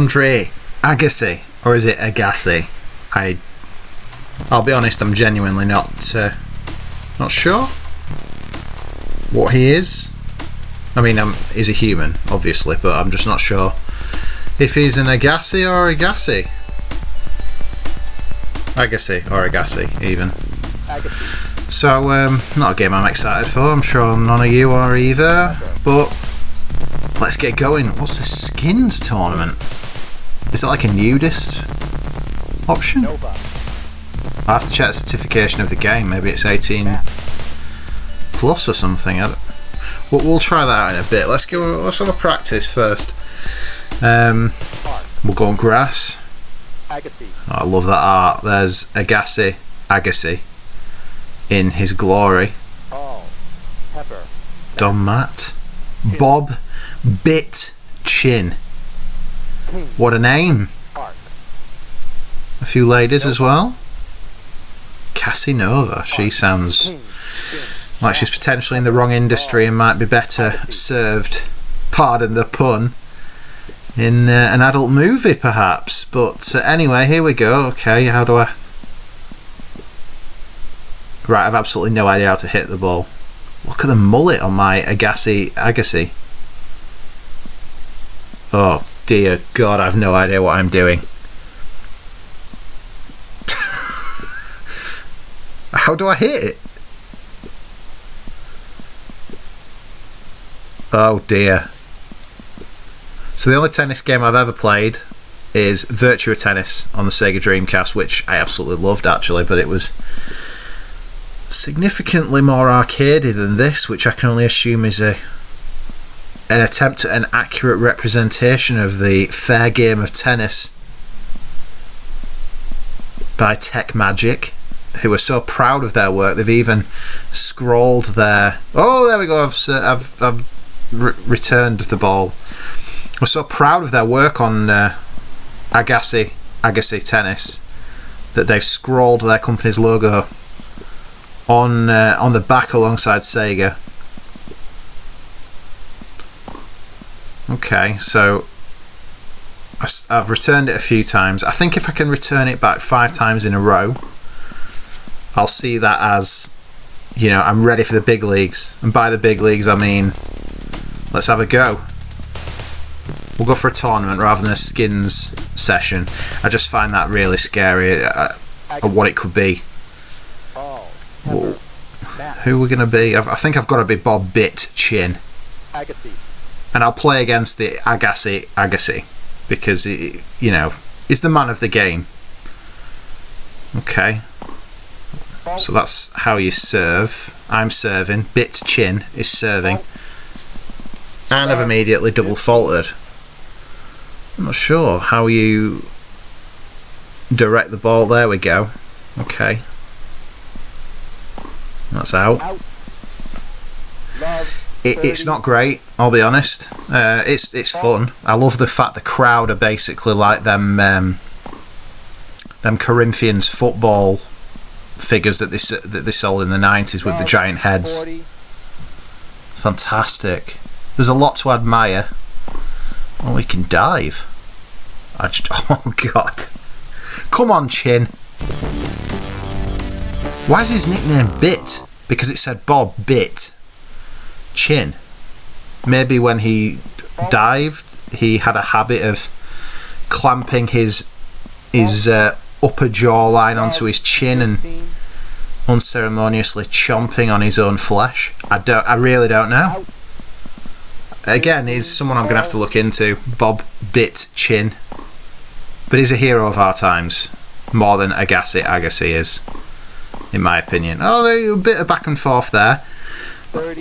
Andre Agassi, or is it Agassi? I'll be honest, I'm genuinely not sure what he is. I mean, he's a human, obviously, but I'm just not sure if he's an Agassi or Agassi. Agassi or Agassi, even. So, not a game I'm excited for. I'm sure none of you are either. But let's get going. What's the skins tournament? Is it like a nudist option? I have to check the certification of the game. Maybe it's 18 plus or something. We'll try that out in a bit. Let's have a practice first. We'll go on grass. Oh, I love that art. There's Agassi in his glory. Don Matt. Bob Bit Chin. What a name. A few ladies as well. Cassie Nova. She sounds like she's potentially in the wrong industry and might be better served, pardon the pun, in an adult movie perhaps. But anyway, here we go. Okay, how do I... Right, I've absolutely no idea how to hit the ball. Look at the mullet on my Agassi. Oh dear God, I've no idea what I'm doing. How do I hit it? Oh dear. So the only tennis game I've ever played is Virtua Tennis on the Sega Dreamcast, which I absolutely loved actually, but it was significantly more arcadey than this, which I can only assume is an attempt at an accurate representation of the fair game of tennis by Tech Magic, who are so proud of their work they've even scrolled their... Oh, there we go. I've returned the ball. We're so proud of their work on Agassi Tennis that they've scrolled their company's logo on the back alongside Sega. Okay, so I've returned it a few times. I think if I can return it back 5 times in a row, I'll see that as, you know, I'm ready for the big leagues. And by the big leagues, I mean, let's have a go. We'll go for a tournament rather than a skins session. I just find that really scary at what it could be. Whoa. Who we're going to be? I think I've got to be Bob Bit Chin. And I'll play against the Agassi because, you know, he's the man of the game. Okay. So that's how you serve. I'm serving. Bit Chin is serving. And I've immediately double faulted. I'm not sure how you direct the ball. There we go. Okay. That's out. It's not great, I'll be honest. It's fun. I love the fact the crowd are basically like them Corinthians football figures that they sold in the 90s with the giant heads. Fantastic. There's a lot to admire. Oh, he can dive. Oh God. Come on, Chin. Why is his nickname Bit? Because it said Bob Bit Chin. Maybe when he dived, he had a habit of clamping his upper jawline onto his chin and unceremoniously chomping on his own flesh. I really don't know. Again, he's someone I'm going to have to look into. Bob Bit Chin. But he's a hero of our times. More than Agassi is, in my opinion. Oh, there's a bit of back and forth there.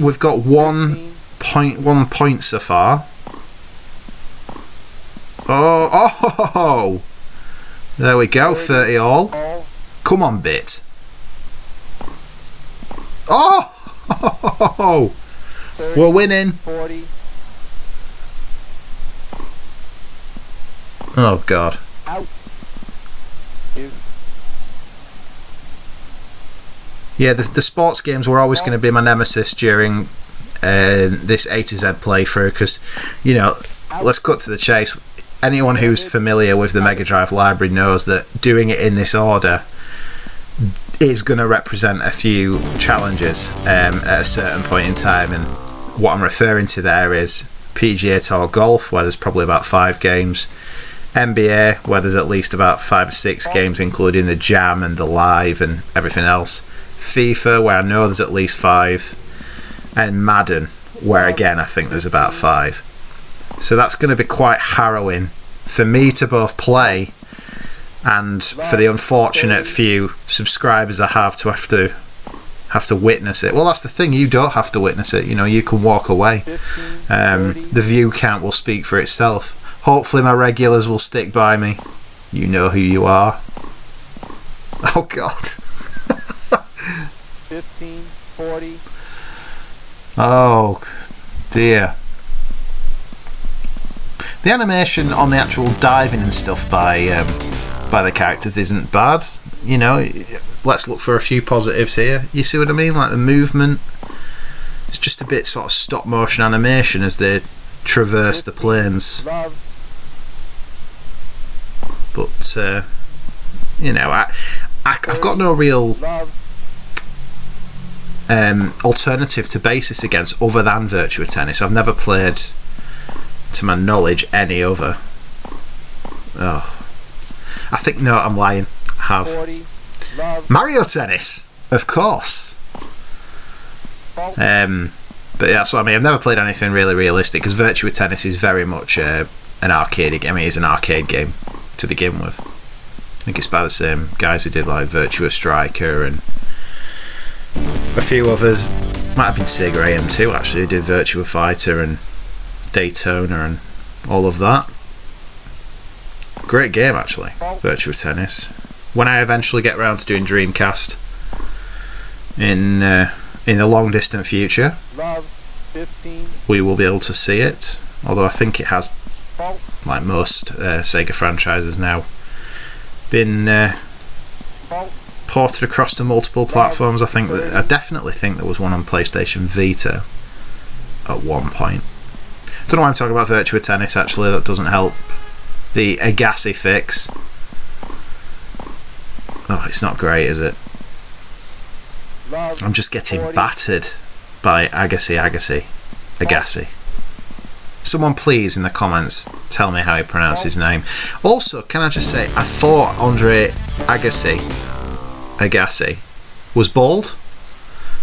We've got 1 point so far. Oh! There we go, 30 all. Come on, Bit. Oh! We're winning. Oh God. Yeah, the sports games were always going to be my nemesis during this A to Z playthrough because, you know, let's cut to the chase. anyone who's familiar with the Mega Drive library knows that doing it in this order is going to represent a few challenges at a certain point in time, and what I'm referring to there is PGA Tour Golf, where there's probably about 5 games, NBA, where there's at least about 5 or 6 games, including the Jam and the Live and everything else, FIFA, where I know there's at least 5, and Madden, where again I think there's about 5. So that's going to be quite harrowing for me to both play, and for the unfortunate few subscribers I have to witness it. Well, that's the thing, you don't have to witness it, you know, you can walk away. The view count will speak for itself. Hopefully my regulars will stick by me. You know who you are. Oh god. 15, 40. Oh dear. The animation on the actual diving and stuff by the characters isn't bad. You know, let's look for a few positives here. You see what I mean? Like the movement, it's just a bit sort of stop motion animation as they traverse the plains. But you know, I've got no real alternative to base this against other than Virtua Tennis. I've never played, to my knowledge, any other. Oh, I think, no, I'm lying. I have Mario Tennis, of course. But yeah, that's what I mean. I've never played anything really realistic, because Virtua Tennis is very much an arcade game. I mean, it's an arcade game to begin with. I think it's by the same guys who did like Virtua Striker and a few others. Might have been Sega AM2 actually, who did Virtua Fighter and Daytona and all of that. Great game actually, Virtua Tennis. When I eventually get around to doing Dreamcast in the long distant future, we will be able to see it. Although I think it has, like most Sega franchises now, been ported across to multiple platforms. I definitely think there was one on PlayStation Vita at one point. Don't know why I'm talking about Virtua Tennis actually, that doesn't help the Agassi fix. Oh, it's not great, is it? I'm just getting battered by Agassi. Someone please in the comments tell me how you pronounce his name. Also, can I just say, I thought Andre Agassi was bald.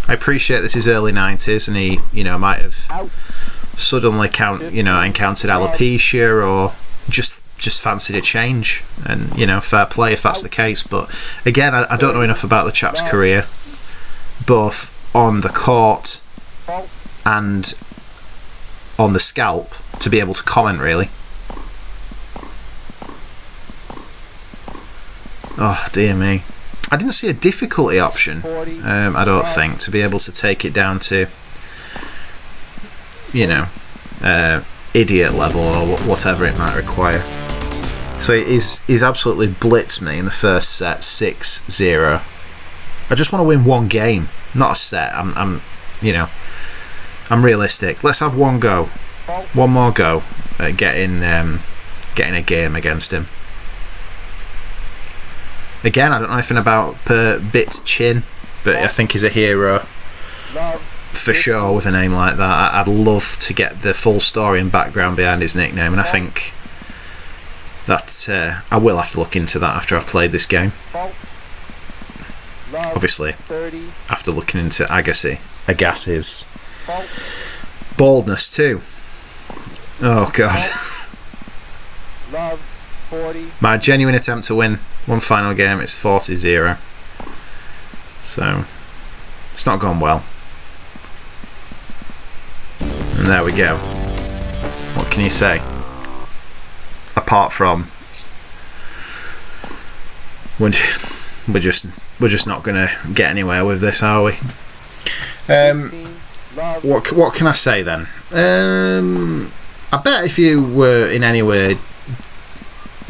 I appreciate this is early 90s and he, you know, might have suddenly encountered alopecia or just fancied a change, and you know, fair play if that's the case. But again, I don't know enough about the chap's career, both on the court and on the scalp, to be able to comment really. Oh dear me, I didn't see a difficulty option, I don't think, to be able to take it down to, you know, idiot level or whatever it might require. So he's absolutely blitzed me in the first set, 6-0. I just want to win one game, not a set. I'm realistic. Let's have one more go at getting a game against him. Again, I don't know anything about Bit's chin, but I think he's a hero for sure with a name like that. I'd love to get the full story and background behind his nickname, and I think that I will have to look into that after I've played this game. Obviously, after looking into Agassi's baldness too. Oh god. My genuine attempt to win one final game is 40-0. So it's not gone well. And there we go. What can you say? Apart from we're just not gonna get anywhere with this, are we? What can I say then? I bet if you were in any way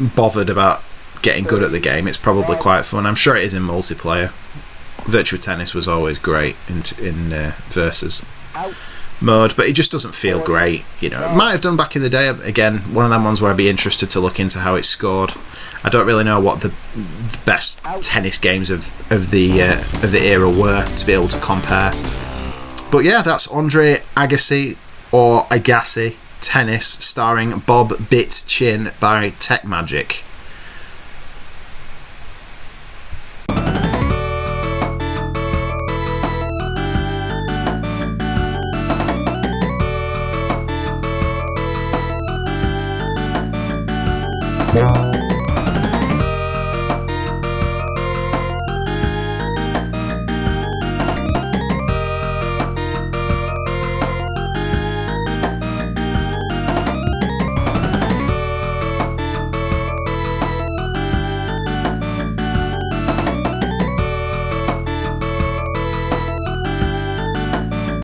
bothered about getting good at the game, it's probably quite fun. I'm sure it is in multiplayer. Virtua Tennis was always great in Versus. mode, but it just doesn't feel great. You know, it might have done back in the day. Again, one of them ones where I'd be interested to look into how it scored. I don't really know what the best tennis games of the era were to be able to compare. But yeah, that's Andre Agassi, or Agassi, Tennis, starring Bob Bit Chin by Tech Magic.